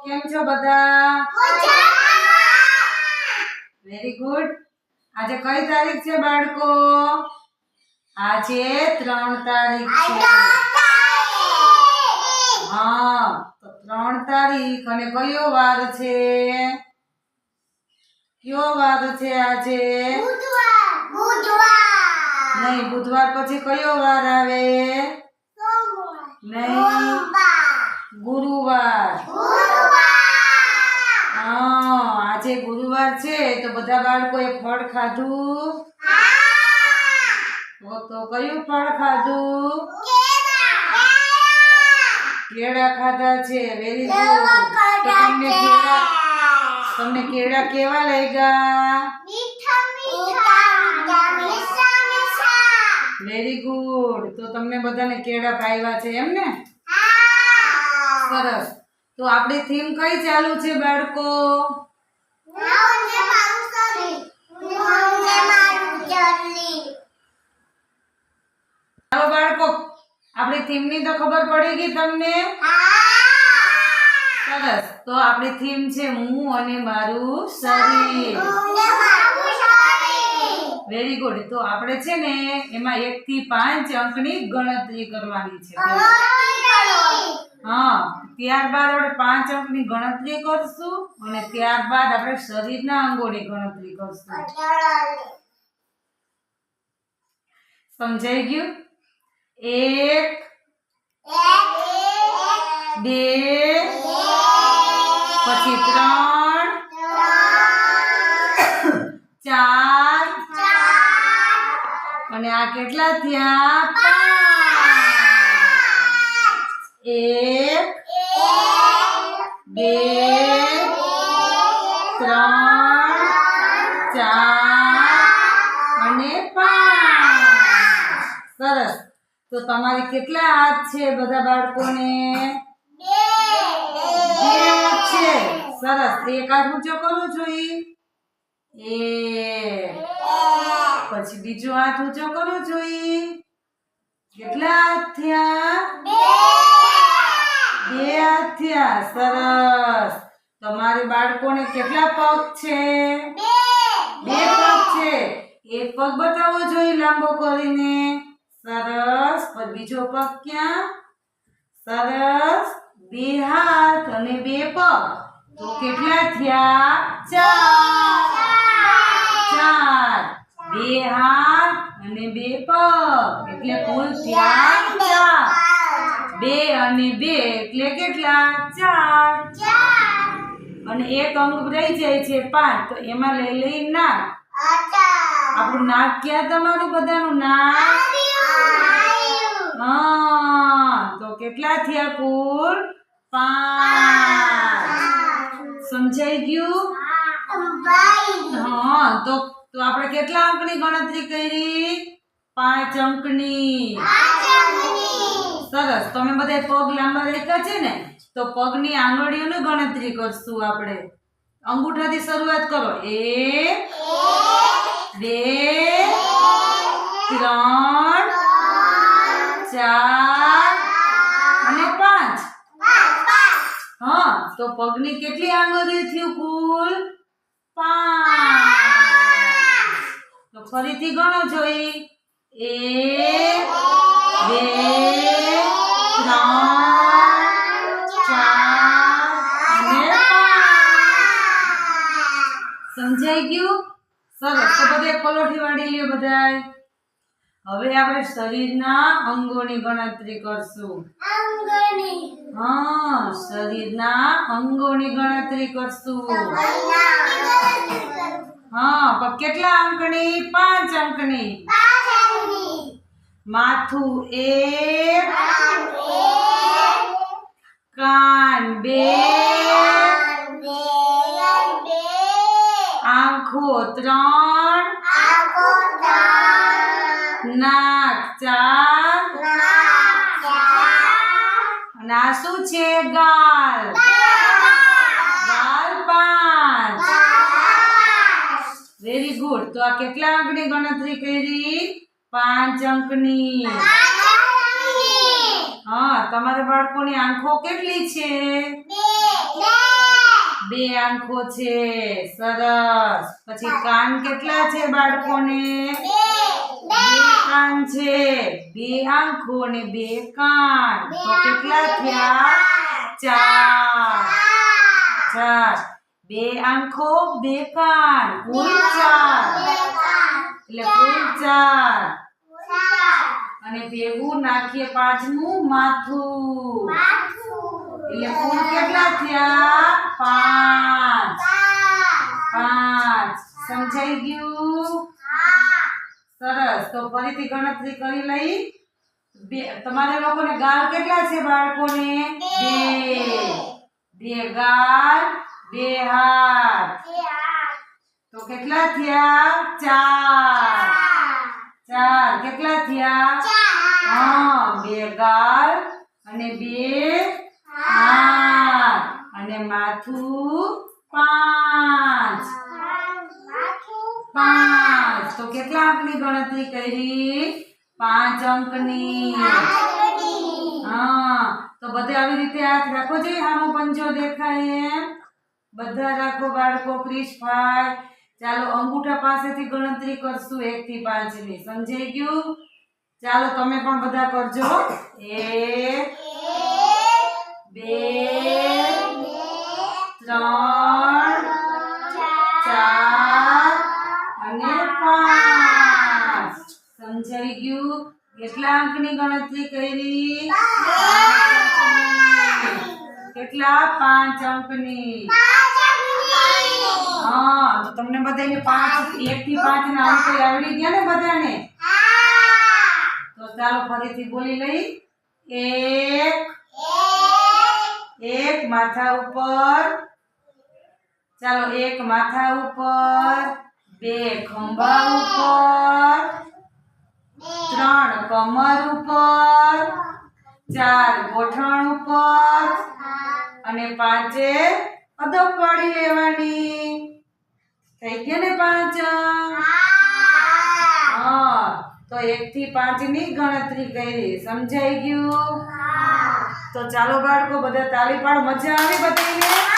કેમ છો બધા? Very good. આજે કઈ તારીખ છે બાળકો? આજે 3 તારીખ છે. હા, તો 3 તારીખ અને કયો વાર છે? કયો વાર છે આજે? નહીં, બુધવાર પછી કયો વાર આવે? નહીં, ગુરુવાર. આજે ગુરુવાર છે તો બધા બાળકોએ ફળ ખાધું? તો કયું ફળ ખાધું? કેળા ખાધા છે. Very good. તો તમને કેળા કેવા લાગ્યા? Very good. તો તમને બધાને કેળા ભાવ્યા છે એમ ને? સરસ. તો આપણી થીમ કઈ ચાલુ છે બાળકો? ચાલો બાળકો, આપણી થીમ ની તો ખબર પડી ગઈ તમને? સરસ. તો આપણી થીમ છે હું અને મારું શરીર. Very good. તો આપણે છે ને એમાં 1 થી 5 અંકની ગણતરી કરવાની છે. હા, ત્યારબાદ આપણે 5 અંકની ગણતરી કરશું અને ત્યારબાદ આપણે શરીરના અંગોની ગણતરી કરશું. સમજાઈ ગયું? 1 2 પછી 3 4 અને આ કેટલા થયા? 5. 1 2 3 4 અને 5. સરસ. તો તમારે કેટલા હાથ છે બધા બાળકોને? 2 હાથ છે. સરસ. એક હાથ ઊંચો કરવો જોઈએ. પછી બીજો હાથ ઊંચો કરવો જોઈએ. કેટલા હાથ થયા? 2 હાથ થયા. સરસ. તમારે બાળકોને કેટલા પગ છે? 2 પગ છે. એક પગ બતાવવો જોઈએ લાંબો કરીને. સરસ. પછી બીજો પગ ક્યાં? સરસ. 2 હાથ અને 2 પગ. તો કેટલા થયા? 4. 2 હાથ અને 2 પગ એટલે કુલ થયા 4. 2 અને 2 એટલે કેટલા? 4. અને એક અંક રહી જાય છે 5. તો એમાં લઈ નાક. આપણું નાક ક્યાં? તમારું બધાનું નાક? તો કેટલા થયા કુલ? 5. સમજાઈ ગયું? હા. તો આપણે કેટલા અંકની ગણતરી કરી? 5 અંકની. સરસ. તમે બધા પગ લાંબા રાખ્યા છે ને, તો પગની આંગળીઓની ગણતરી કરશું આપણે. અંગૂઠાથી શરૂઆત કરો. 1 2 3 4 અને 5. હા. તો પગની કેટલી આંગળીઓ થયું કુલ? 5. તો ફરીથી ગણો જોઈ. 1 2 3 4 અને 5. સમજાઈ ગયું? સરસ. તો બધે પલોઠી વાળી લ્યો બધાય. હવે આપણે શરીરના અંગોની ગણતરી કરશું. હા, શરીરના અંગોની ગણતરી કરશું. હા, પણ કેટલા અંકની? 5 અંકની. માથું 1, કાન 2, આંખો 3, નાક 4 અને આ શું છે? ગાલ. ગાલ 5. Very good. તો આ કેટલા અંકની ગણતરી કરી? 5 અંકની. હા, તમારા બાળકોની આંખો કેટલી છે? 2. બે આંખો છે. સરસ. પછી કાન કેટલા છે બાળકોને? બે કાન છે. બે આંખો ને બે કાન તો કેટલા થયા? ચાર. બે આંખો બે કાન કુલ ચાર. એટલે કુલ ચાર. અને ભેગું નાખીએ પાંચમું માથું. એટલે કુલ કેટલા થયા? પાંચ. સમજાઈ ગયું? સરસ. તો ફરીથી ગણતરી કરી લઈ. તમારે લોકોને ગાલ કેટલા છે બાળકોને? બે ગાલ બે હાથ તો કેટલા થયા? ચાર. કેટલા થયા? હા, બે ગાલ અને બે હાથ અને માથું 5. તો કેટલા અંકની ગણતરી કરી? 5 અંકની. હા, તો બધે આવી રીતે હાથ રાખો જોઈએ. હામો પંજો દેખાય એમ બધા રાખો બાળકો. ક્રિશભાઈ ચાલો અંગૂઠા પાસેથી ગણતરી કરશું 1 થી 5 ની. સમજાઈ ગયું? ચાલો તમે પણ બધા કરજો. 1 2 3 4 અને 5. સમજાઈ ગયું? કેટલા અંકની ગણતરી કરી? કેટલા? 5 અંકની. હા, તો તમને બધાને 1 થી 5 ના અંકો આવડી ગયા ને બધાને? તો ચાલો ફરીથી બોલી લઈ. 1 માથા ઉપર. ચાલો 1 માથા ઉપર, 2 ખંભા ઉપર, 3 કમર ઉપર, 4 ગોઠણ ઉપર અને 5 અદબ પાડી લેવાની. થઈ ગયા ને 5? હા, તો 1 થી 5 ની ગણતરી કરી. સમજાઈ ગયું? તો ચાલો બાળકો બધા તાળી પાડો. મજા આવી બધાને?